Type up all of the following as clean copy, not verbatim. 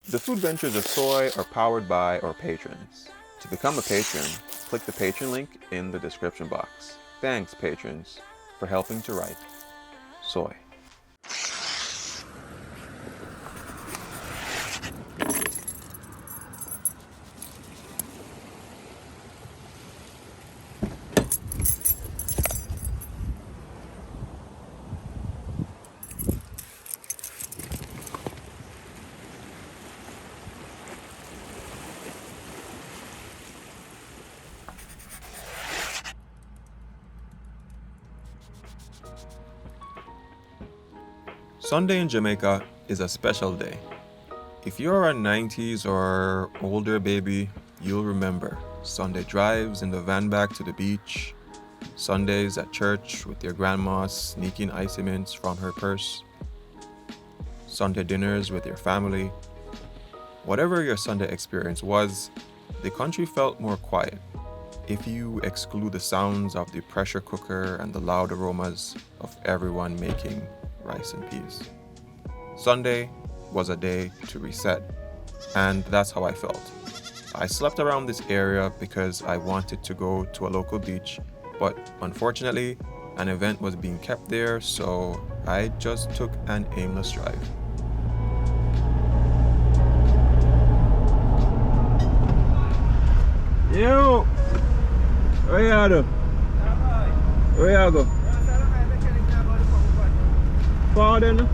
The food ventures of Soai are powered by our patrons. To become a patron, click the patron link in the description box. Thanks, patrons, for helping to write Soai. Sunday in Jamaica is a special day. If you're a 90s or older baby, you'll remember Sunday drives in the van back to the beach, Sundays at church with your grandma sneaking icy mints from her purse, Sunday dinners with your family. Whatever your Sunday experience was, the country felt more quiet if you exclude the sounds of the pressure cooker and the loud aromas of everyone making rice and peas. Sunday was a day to reset, and that's how I felt. I slept around this area because I wanted to go to a local beach, but unfortunately, an event was being kept there, so I just took an aimless drive. Yo! Where you go? Where you go? Pardon?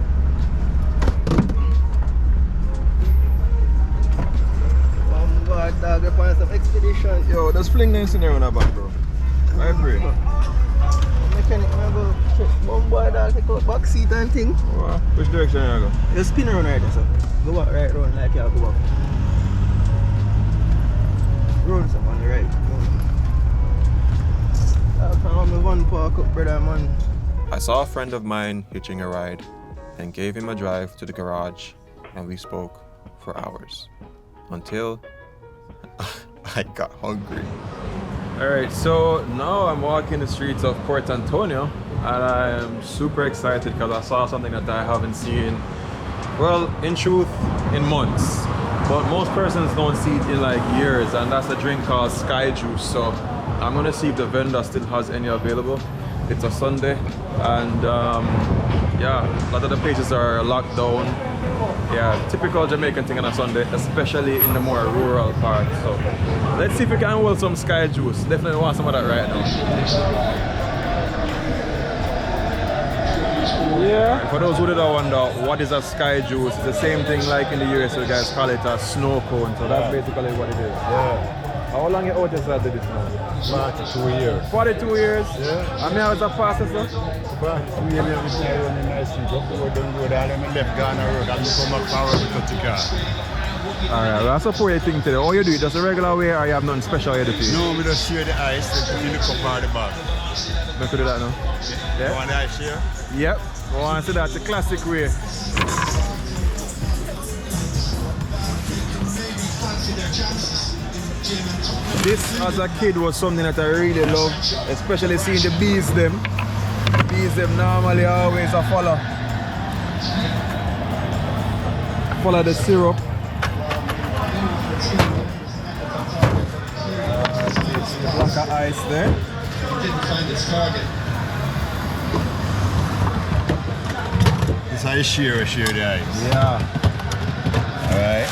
Dog, upon some expedition. Yo, just fling this in there on that back, bro. I agree. Mechanic, man, go check one boy, dog, take out back seat and thing. Which direction you go? You spin around right there, so. Go back right round like you go back. Round some on the right. I found me one park up, brother, man. I saw a friend of mine hitching a ride and gave him a drive to the garage, and we spoke for hours until I got hungry. Alright, so now I'm walking the streets of Port Antonio, and I am super excited because I saw something that I haven't seen, well, in truth, in months. But most persons don't see it in like years, and that's a drink called Sky Juice. So I'm gonna see if the vendor still has any available. It's a Sunday, and yeah, a lot of the places are locked down. Yeah, typical Jamaican thing on a Sunday, especially in the more rural part. So let's see if we can hold some Sky Juice. Definitely want some of that right now. Yeah. For those who didn't wonder what is a Sky Juice, it's the same thing like in the US, you guys call it a snow cone. So that's basically what it is. Yeah. How long you out you started this now? 42 years. 42 years? Yeah. And how is that fastest, sir? 42 years is now running nice street. Up the road, down the road, all them left Ghana road, and come back forward to touch the car. Alright, well, I support your thing today. All you do is just a regular way, or you have nothing special you do for you? No, we just share the ice, then put in the cup or the bag. Let's do that now. Yeah? You want the ice here? Yep. I want to see that the classic way. This as a kid was something that I really loved, especially seeing the bees them. The bees them normally always a follow the syrup. Block of ice there. Didn't find its target. This how you share the ice. Yeah. Alright.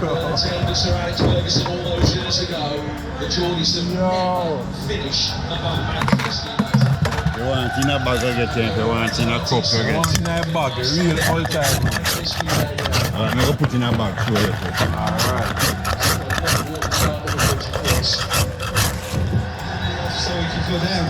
All those years ago, the Geordies finish above Manchester United. You want in a bag or get it, you want in a cup or get it. In a bag, real old time. Alright, I'm going to put in a bag for you. Alright. So we can go down.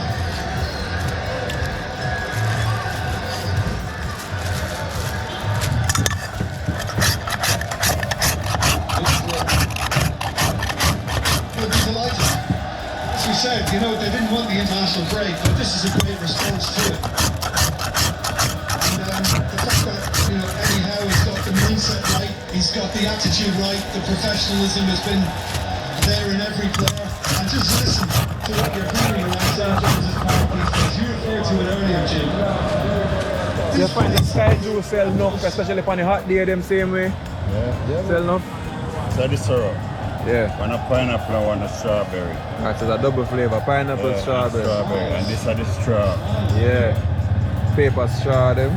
Said, you know, they didn't want the international break, but this is a great response to it. And the fact that, you know, Eddie Howe has got the mindset right, he's got the attitude right, the professionalism has been there in every player. And just listen to what you're hearing around You find the sky juice sell enough, especially on the hot day, them same way? Yeah. Sell enough? So the syrup. Yeah. One a pineapple and one a strawberry. Alright, so it's a double flavor, pineapple, strawberry. And this are the straw. Yeah. Paper straw them.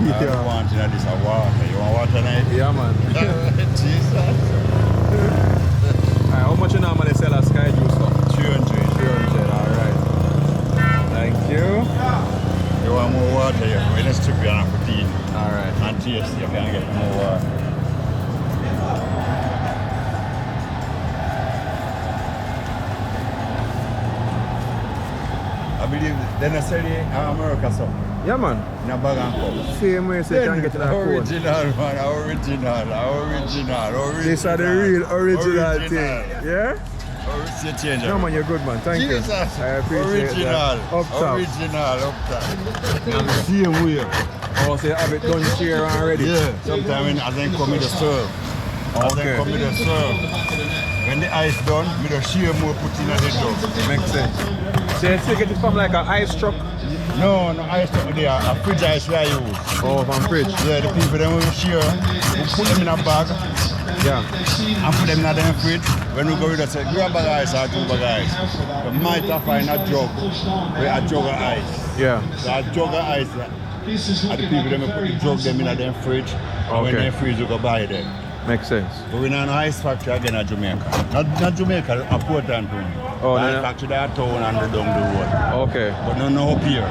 I don't want this a water. You want water tonight? Yeah, man. Jesus. Alright, how much you normally sell a sky juice for? 300. 300, alright. Thank you. You want more water? You when it's strip you and put in. Alright. And taste, you can get more water. I believe then I said America so. Yeah, man. In a bag and cup. Same way so you can get to that phone. Original, man. Original. These are the real original thing. Yeah? Original change. No, man, you're good, man. Thank you. Jesus. I appreciate Original. that. Up top. Original, up top. Same way. Oh, so you have it done here already? Yeah. Sometimes as they come with the serve. As they come with the serve. When the ice done, with the shear more put in the dog. Makes sense. So you still get it from like an ice truck? No, ice truck there. A fridge ice we use. Oh, from fridge? Yeah, the people them will shear. We put them in a bag. Yeah. And put them in the fridge. When we go with us, grab a bag of ice or 2 bag of ice. We might have find a jug with a jug of ice. Yeah. So a jug of ice. And the people them will put the jug them in the fridge. And when they freeze, we go buy them. Makes sense. But we're in an ice factory again at Jamaica. Not Jamaica, a Portland town. Oh, the no. factory there town and the down the road. Okay. But no up here.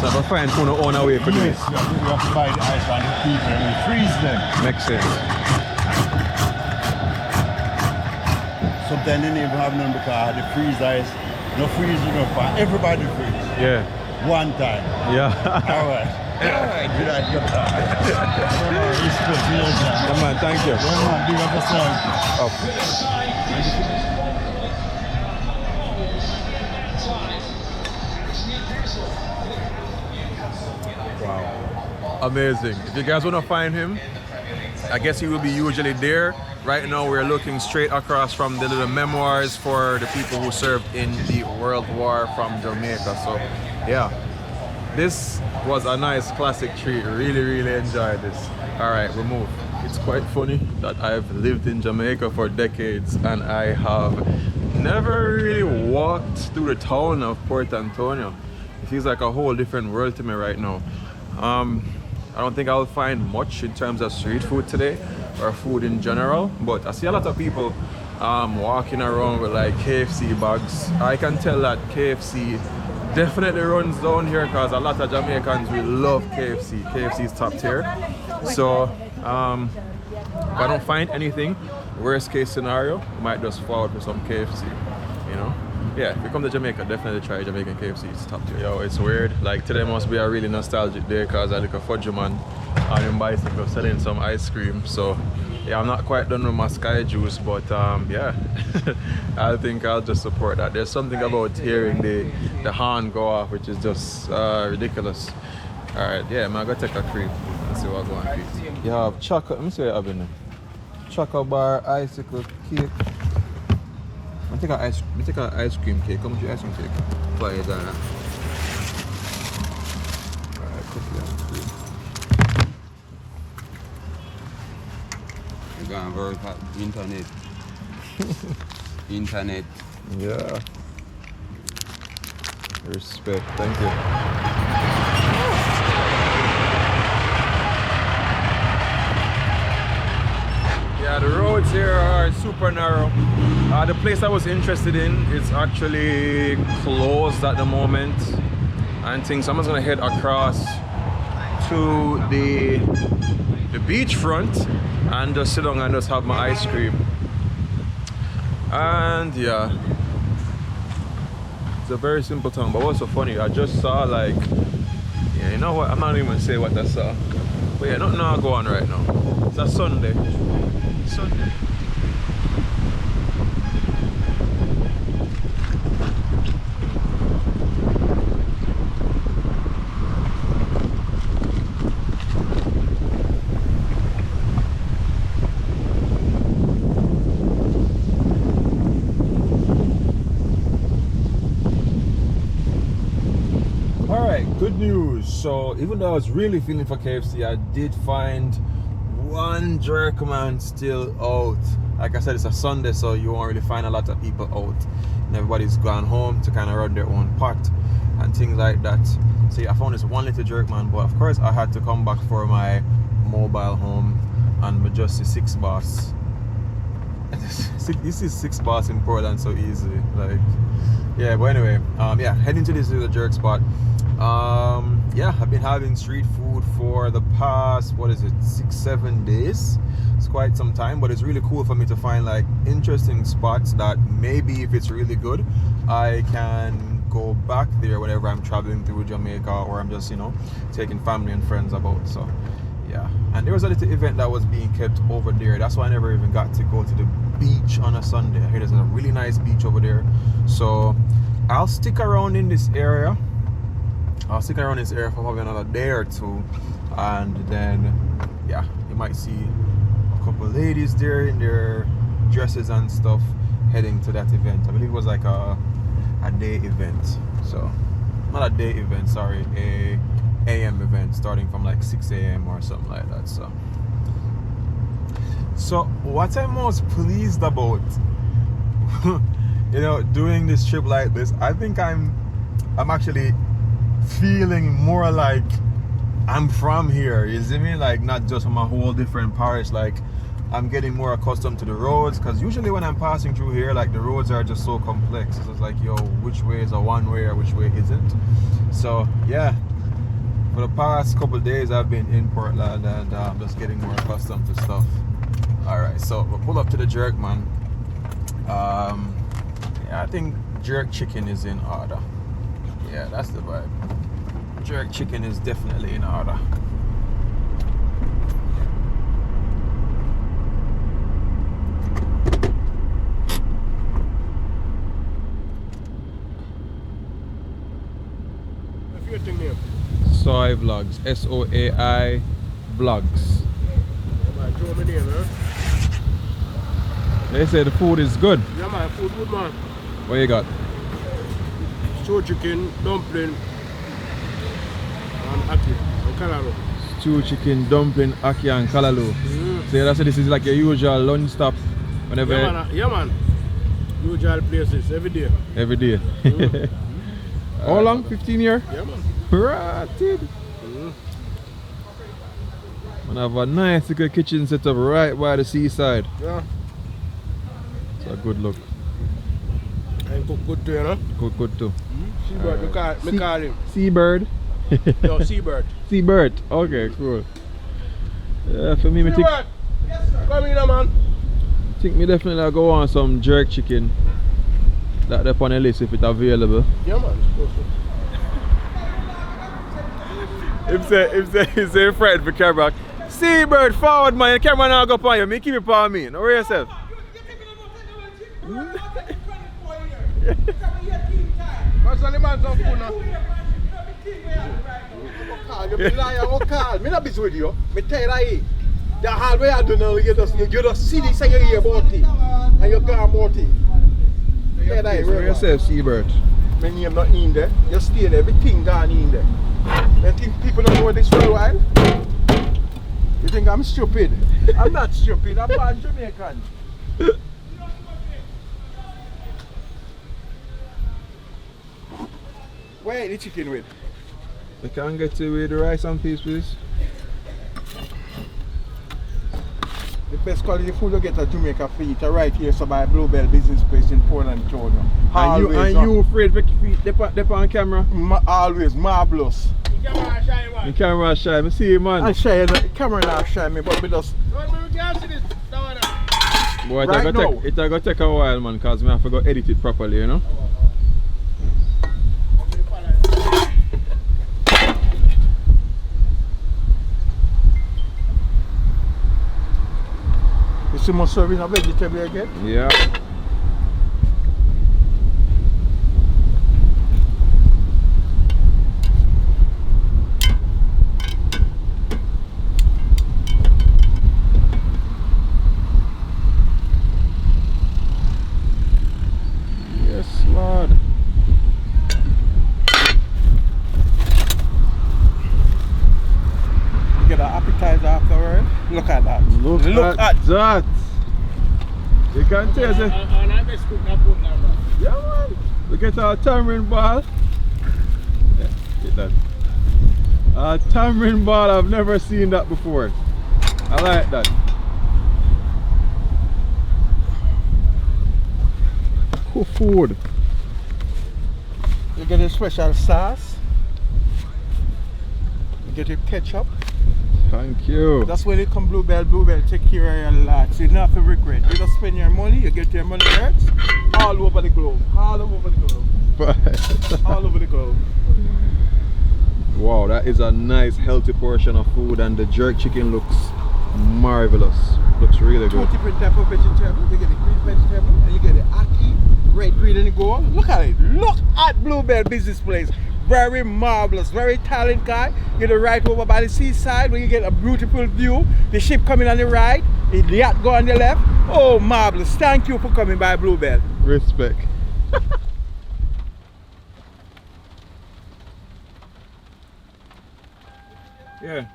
So if I find who no own a way for Yes, this. we have to buy the ice and the people and we freeze them. Makes sense. Sometimes they don't even have none because the freeze ice, no freeze enough for everybody freeze. Yeah. One time. Yeah. Alright. Alright, good idea. Respect, yeah. Come on, thank you. Yeah, man, big up yourself. Wow. Amazing. If you guys want to find him, I guess he will be usually there. Right now we're looking straight across from the little memoirs for the people who served in the World War from Jamaica. So yeah, this was a nice classic treat. Really enjoyed this. All right, we move. It's quite funny that I've lived in Jamaica for decades and I have never really walked through the town of Port Antonio. It feels like a whole different world to me right now. I don't think I'll find much in terms of street food today or food in general, but I see a lot of people walking around with like KFC bags. I can tell that KFC definitely runs down here because a lot of Jamaicans will love KFC. KFC is top tier. So if I don't find anything, worst case scenario, I might just forward for some KFC, you know? Yeah, if you come to Jamaica, definitely try Jamaican KFC, it's top tier. Yo, it's weird. Like today must be a really nostalgic day because I look a fudge man on him bicycle selling some ice cream. So yeah, I'm not quite done with my sky juice, but yeah, I think I'll just support that. There's something about hearing the horn go off, which is just ridiculous. All right, yeah, man, I'm gonna take a creep and see what I'm going to eat. You have chocolate, let me see what you have in there. Chocolate bar, icicle cake. I take an ice cream cake. How much your ice cream cake? $5. Alright, cookie and cream. You gonna work at internet. Internet. Yeah. Respect. Thank you. Yeah, the roads here are super narrow. The place I was interested in is actually closed at the moment and things. So I'm just gonna head across to the beachfront and just sit down and just have my ice cream. And yeah, it's a very simple town. But what's so funny? I just saw like, yeah, you know what? I'm not even gonna say what I saw. But yeah, nothing now go on right now. It's a Sunday. Sunday. Good news. So even though I was really feeling for KFC, I did find one jerk man still out. Like I said, it's a Sunday, so you won't really find a lot of people out, and everybody's gone home to kind of run their own pot and things like that. So yeah, I found this one little jerk man, but of course I had to come back for my mobile home and my just the 6 bars. This is 6 bars in Portland so easy. Like, yeah, but anyway, yeah, heading to this little jerk spot. Yeah, I've been having street food for the past, what is it, 6-7 days. It's quite some time, but it's really cool for me to find like interesting spots that maybe if it's really good, I can go back there whenever I'm traveling through Jamaica, or I'm just, you know, taking family and friends about. So yeah, and there was a little event that was being kept over there. That's why I never even got to go to the beach on a Sunday. I hear there's a really nice beach over there, so I'll stick around in this area. I'll stick around this area for probably another day or two, and then yeah, you might see a couple of ladies there in their dresses and stuff heading to that event. I believe it was like a day event. So not a day event, sorry, a AM event starting from like 6 AM or something like that. So what I'm most pleased about you know, doing this trip like this, I think I'm actually feeling more like I'm from here, you see me? Like not just from a whole different parish. Like I'm getting more accustomed to the roads, because usually when I'm passing through here, like the roads are just so complex. So it's like, yo, which way is a one way or which way isn't? So yeah, for the past couple of days I've been in Portland, and I'm just getting more accustomed to stuff. Alright, so we'll pull up to the jerk man. Yeah, I think jerk chicken is in order. Yeah, that's the vibe. Jerk chicken is definitely in order. What's your thing name? Soai vlogs. SOAI vlogs. Show me name, huh? They say the food is good. Yeah, man, food good, man. What you got? Stew chicken, dumpling, and ackee, and callaloo. Stew chicken, dumpling, ackee and callaloo. So that's this is like your usual lunch stop whenever. Yeah, man. Usual places every day. Every day. How long? 15 years? Yeah, man. Ratted. Man have a nice little kitchen set up right by the seaside. Yeah. It's a good look. And cook good too, you know? Cook good too. Cebert, me call him. Cebert. No, Cebert. Cebert. Okay, cool. Yeah, for me, I think, Cebert! Yes, sir. Come in, man. think me definitely go on some jerk chicken. That up on the list if it's available. Yeah, man. If say Fred for camera. Cebert forward, man. The camera now go on you. Me keep it on me. Don't worry yourself. What's the man some food now? You be lying, I won't call. Me not busy with you. Me tell you that the hard way I do now, you just see this and you hear about it. And you go about it. Tell that For yourself, Cebert. My name not in there. You stay there, everything gone in there. You think people don't know this for a while? You think I'm stupid? I'm not stupid, I'm not Jamaican. Where the chicken with? We can get to with the rice and peas, please. The best quality food you get at Jamaica for eat right here, so by Bluebell Business Place in Portland, Georgia. And you afraid to dip on camera? Always marvelous. The camera shy, I see you, man. I shy, the camera not shy me, but we just. Boy, Right now. it's gonna take a while, man, because I have to go edit it properly, you know? You see my serving a vegetable again? Yeah. Yes, Lord. Look at that. You can taste it. Yeah, man. Look at our tamarind ball. Yeah, get that. A tamarind ball, I've never seen that before. I like that. Cool food. You get a special sauce. You get your ketchup. Thank you. That's when it come Bluebell. Bluebell take care of your lot. So you don't have to regret. You just spend your money, you get your money worth all over the globe. All over the globe. All over the globe. Wow, that is a nice healthy portion of food, and the jerk chicken looks marvelous. Looks really good. 2 different types of vegetables. You get the green vegetable and you get the ackee, red, green and gold. Look at it. Look at Bluebell Business Place. Very marvelous, very talented guy. You're the right over by the seaside where you get a beautiful view. The ship coming on the right, the yacht go on the left. Oh, marvelous. Thank you for coming by Bluebell. Respect. Yeah.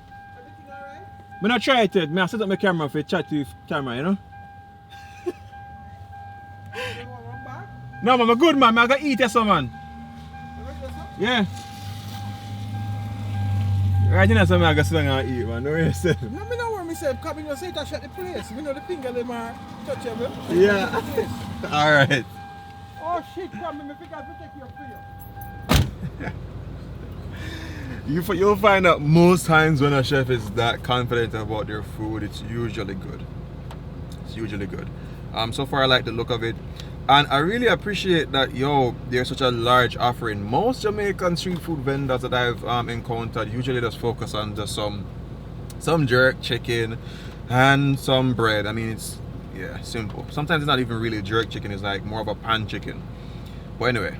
I'm not try it yet. I set up my camera for chat to camera, you know? No, man, I'm good, man. I gotta eat this, man. Yeah. Right now, so I gotta sit down and eat, man. No, you say. No, I don't worry myself. Coming, you say, touch at the place. You know the finger, them are touchable. Yeah. Alright. Oh, shit, come in. I think I have to take your finger. You'll find that most times when a chef is that confident about their food, it's usually good. It's usually good. So far I like the look of it. And I really appreciate that, there's such a large offering. Most Jamaican street food vendors that I've encountered usually just focus on just some jerk chicken and some bread. I mean, it's, simple. Sometimes it's not even really jerk chicken, it's like more of a pan chicken. But anyway.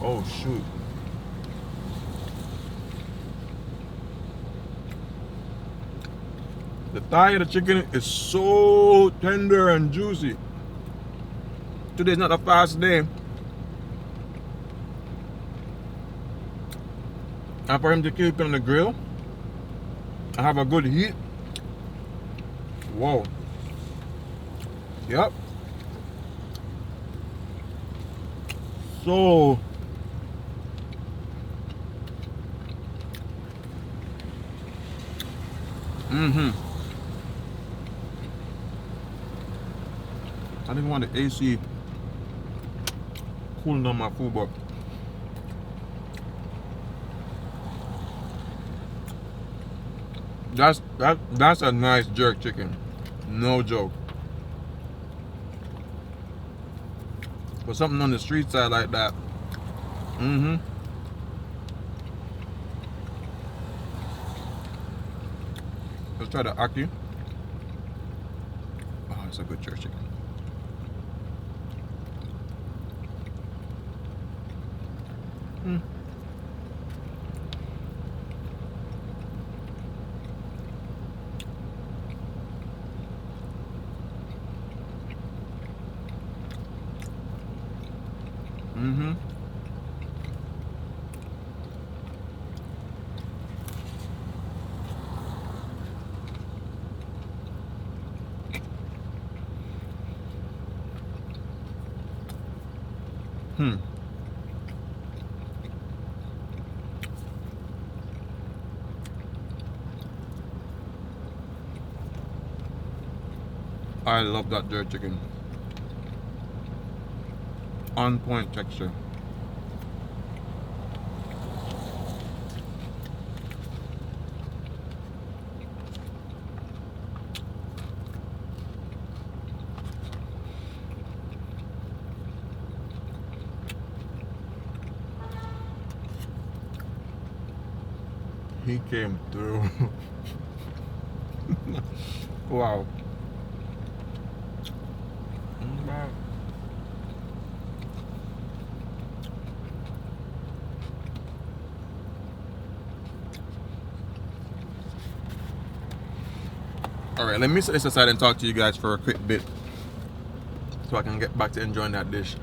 Oh shoot. The thigh of the chicken is so tender and juicy. Today's not a fast day. And for him to keep it on the grill and have a good heat. Whoa. Yep. So I didn't want the AC cooling down my food, but that's a nice jerk chicken. No joke. For something on the street side like that. Let's try the ackee. Oh, it's a good jerk chicken. I love that jerk chicken. On point texture. He came through. Wow. Alright, let me set this aside and talk to you guys for a quick bit. so I can get back to enjoying that dish.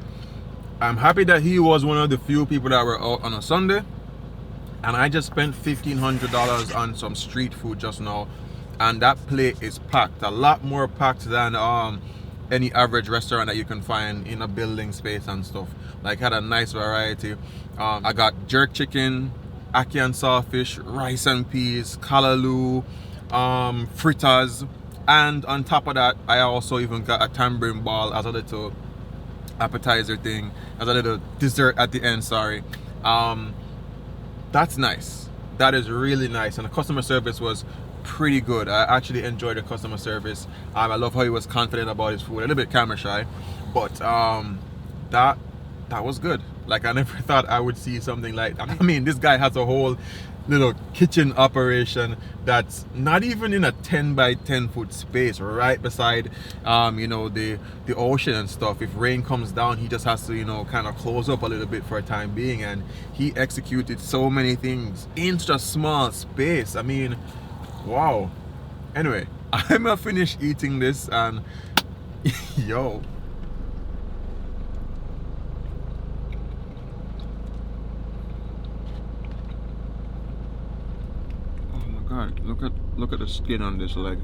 I'm happy that he was one of the few people that were out on a Sunday, and I just spent $1,500 on some street food just now, and that plate is packed, a lot more packed than any average restaurant that you can find in a building space and stuff. Like, had a nice variety. I got jerk chicken, ackee and sawfish, rice and peas, callaloo, fritters, and on top of that, I also even got a tambourine ball as a little appetizer thing, as a little dessert at the end. Sorry. That's nice. That is really nice, and the customer service was pretty good. I actually enjoyed the customer service. I love how he was confident about his food. A little bit camera shy, but that was good. Like, I never thought I would see something like that. I mean, this guy has a whole little kitchen operation that's not even in a 10 by 10 foot space, right beside you know, the ocean and stuff. If rain comes down, he just has to, you know, kind of close up a little bit for a time being, and he executed so many things in such a small space. I mean, wow. Anyway, I'm gonna finish eating this, and yo, God, look at the skin on this leg.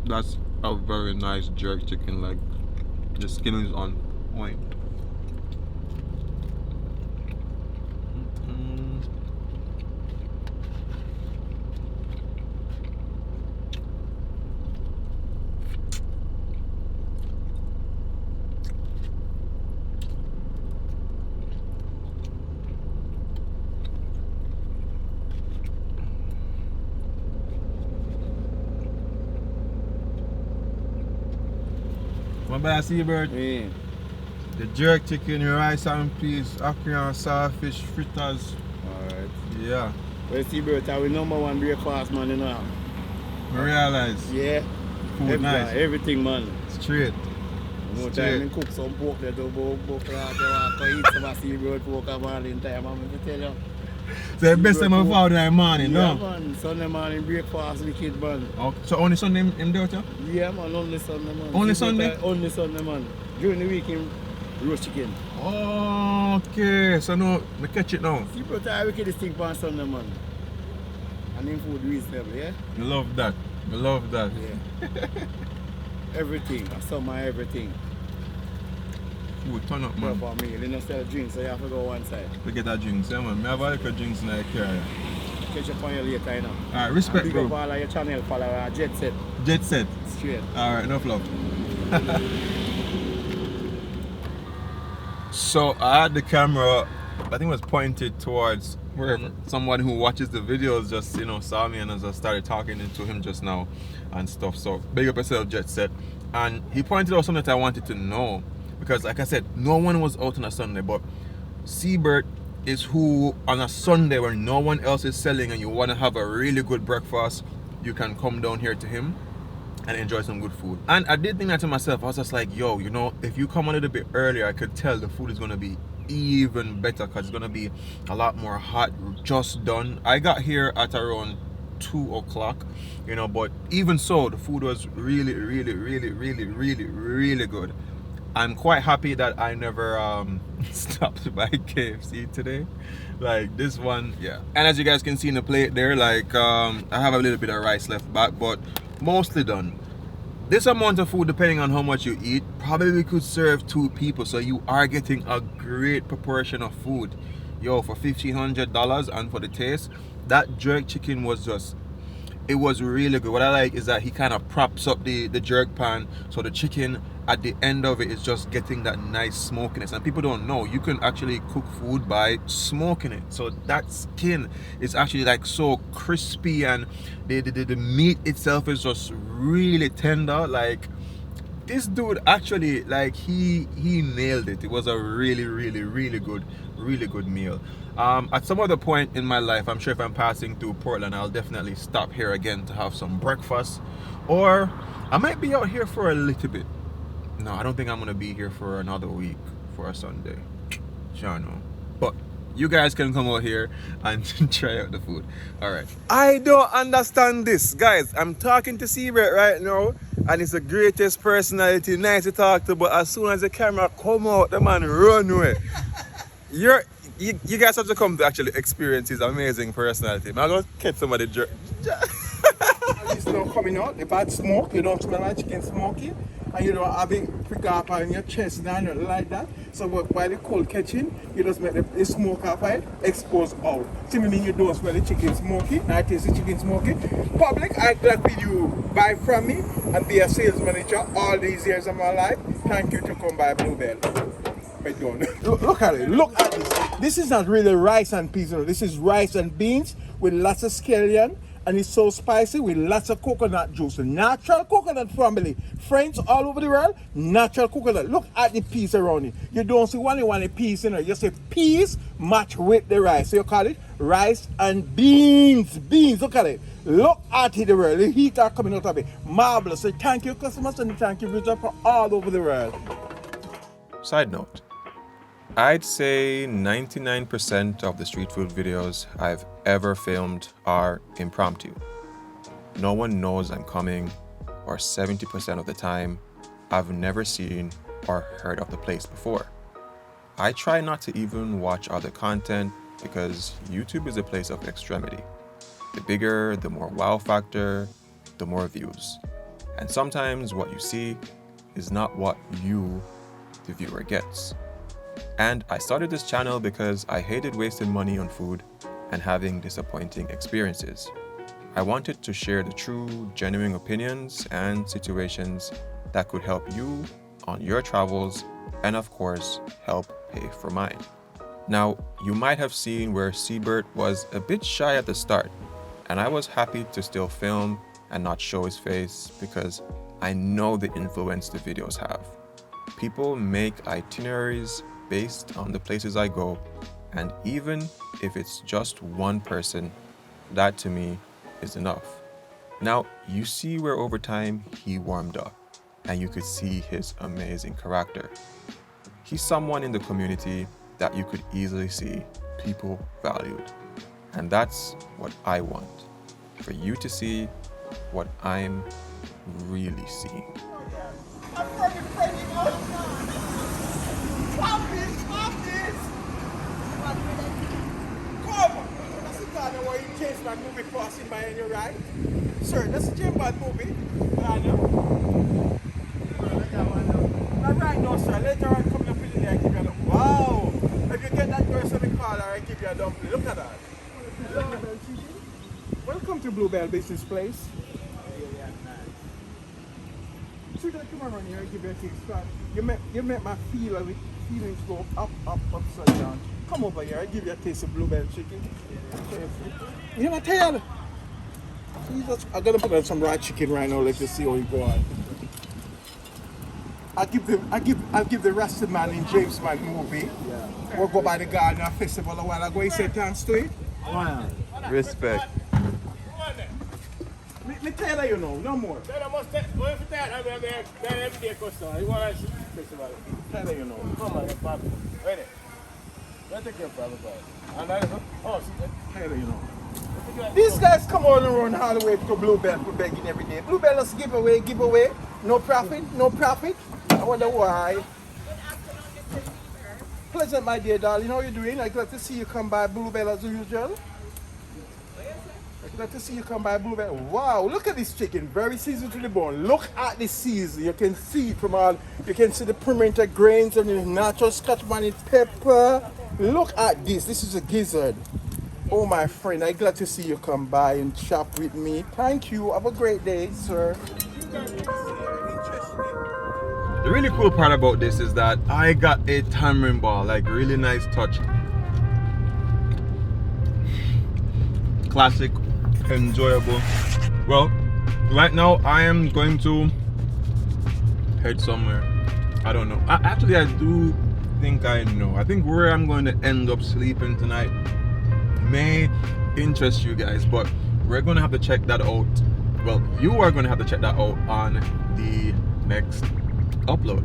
That's a very nice jerk chicken leg. The skin is on point. My bad, Cebert. Yeah. The jerk chicken, your rice and peas, ackee and sawfish, fritters. Alright. Yeah. Well, Cebert, our number one breakfast, man, you know. I realize. Yeah. Food nice. Everything, man. Straight. More Straight. time, I cook some pork there, to eat some Cebert pork a morning time, I'm going to tell you. So the best time of all that morning, Yeah, no? man. Sunday morning breakfast with kid, man. Okay. So only Sunday him do it, yeah? Yeah, man. Only Sunday, man. Only Cebert, Sunday? Only Sunday, man. During the week, him roast chicken. Okay, so no, me catch it now. Cebert, I wicked this thing on Sunday, man. And him food reasonable, yeah? I love that. I love that. Yeah. Everything. I saw my everything. Food turn up, man. For me, they don't sell drinks, so you have to go one side. We get that drinks, yeah, man. I have a little drinks in the car. Catch up on you later, you know. Alright, respect, and big up bro. all of your channel follower, Jet Set. Jet set. Straight. Alright, enough love. So I had the camera, I think it was pointed towards wherever. Someone who watches the videos just, you know, saw me and I just started talking to him just now and stuff. So big up yourself, Jet Set. And he pointed out something that I wanted to know. Because like I said, no one was out on a Sunday, but Cebert is who on a Sunday when no one else is selling and you want to have a really good breakfast, you can come down here to him and enjoy some good food. And I did think that to myself. I was just like, yo, you know, if you come a little bit earlier, I could tell the food is going to be even better because it's going to be a lot more hot, just done. I got here at around 2 o'clock, you know, but even so, the food was really, really, really, really, really, really good. I'm quite happy that I never stopped by KFC today. Like this one, yeah. And as you guys can see in the plate there, like I have a little bit of rice left back, but mostly done. This amount of food, depending on how much you eat, probably could serve 2 people. So you are getting a great proportion of food. Yo, for $1,500 and for the taste, that jerk chicken was just, it was really good. What I like is that he kind of props up the jerk pan, so the chicken at the end of it is just getting that nice smokiness. And people don't know, you can actually cook food by smoking it. So that skin is actually like so crispy, and the meat itself is just really tender. Like this dude actually, like he nailed it. It was a really, really, really good meal. At some other point in my life, I'm sure if I'm passing through Portland, I'll definitely stop here again to have some breakfast, or I might be out here for a little bit. No, I don't think I'm gonna be here for another week for a Sunday. Sure, no. But you guys can come out here and try out the food. All right. I don't understand this, guys. I'm talking to Cebert right now, and he's the greatest personality, nice to talk to, but as soon as the camera come out, the man run away. You guys have to come to actually experience his amazing personality. I'm gonna catch somebody. It's not coming out, the bad smoke, you don't smell like chicken smoky, and you don't have it pick up on your chest down like that. So while the cold catching, you just make the smoke up it, expose out. Similarly, you don't smell the chicken smoky, I taste the chicken smoky. Public, I'm glad for you buy from me and be a sales manager all these years of my life. Thank you to come by Bluebell. Look at it, look at this. This is not really rice and peas, this is rice and beans with lots of scallion, and it's so spicy with lots of coconut juice. Natural coconut family. Friends all over the world, natural coconut. Look at the peas around it. You don't see one peas in there. You say peas match with the rice. So you call it rice and beans. Beans, look at it. Look at it, the world. The heat are coming out of it. Marvelous. So thank you, customers, and thank you, visitors for all over the world. Side note, I'd say 99% of the street food videos I've ever filmed are impromptu. No one knows I'm coming, or 70% of the time, I've never seen or heard of the place before. I try not to even watch other content because YouTube is a place of extremity. The bigger, the more wow factor, the more views. And sometimes what you see is not what you, the viewer, gets. And I started this channel because I hated wasting money on food and having disappointing experiences. I wanted to share the true, genuine opinions and situations that could help you on your travels and of course, help pay for mine. Now, you might have seen where Cebert was a bit shy at the start, and I was happy to still film and not show his face because I know the influence the videos have. People make itineraries based on the places I go, and even if it's just one person, that to me is enough. Now, you see where over time he warmed up, and you could see his amazing character. He's someone in the community that you could easily see people valued. And that's what I want, for you to see what I'm really seeing. That movie passing by on your right. Sir, that's a James Bond movie. Not right now, sir. Later on, coming up in the day, I give you a dumpling. Wow! If you get that person in collar, I give you a dumpling. Look at that. Welcome to Bluebell Business Place. See that come around here, I give you a kickstart. You make my feelings go up, upside down. Come over here, I give you a taste of Bluebell chicken. You know my tail? I'm gonna put on some raw chicken right now, let's just see how you go on. I give the Rusted Man in James Bond movie. Yeah. We'll go by the Garden Festival a while ago. He said thanks to it. Wow. Respect. Me tell you know, no more. Tell you know. Come on, Papa. Ready? Let's take your problem, tell you know. These guys come all around all the way to Bluebell for begging every day. Bluebell is give away. No profit. I wonder why. Pleasant, my dear darling. How are you doing? I'm glad to see you come by Bluebell as usual. I'm glad to see you come by Bluebell. Wow, look at this chicken. Very seasoned to the bone. Look at the season. You can see it from all. You can see the pimento grains and the natural Scotch bonnet pepper. Look at this. This is a gizzard. Oh, my friend, I'm glad to see you come by and shop with me. Thank you. Have a great day, sir. The really cool part about this is that I got a tamarind ball, like really nice touch. Classic, enjoyable. Well, right now I am going to head somewhere. I don't know. Actually, I do think I know. I think where I'm going to end up sleeping tonight may interest you guys, but we're going to have to check that out. Well, you are going to have to check that out on the next upload.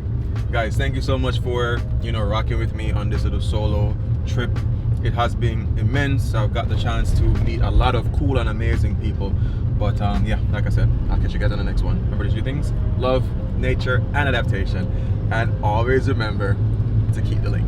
Guys, thank you so much for rocking with me on this little solo trip. It has been immense. I've got the chance to meet a lot of cool and amazing people. But yeah, like I said, I'll catch you guys on the next one. Remember these 3 things: love, nature, and adaptation. And always remember to keep the link.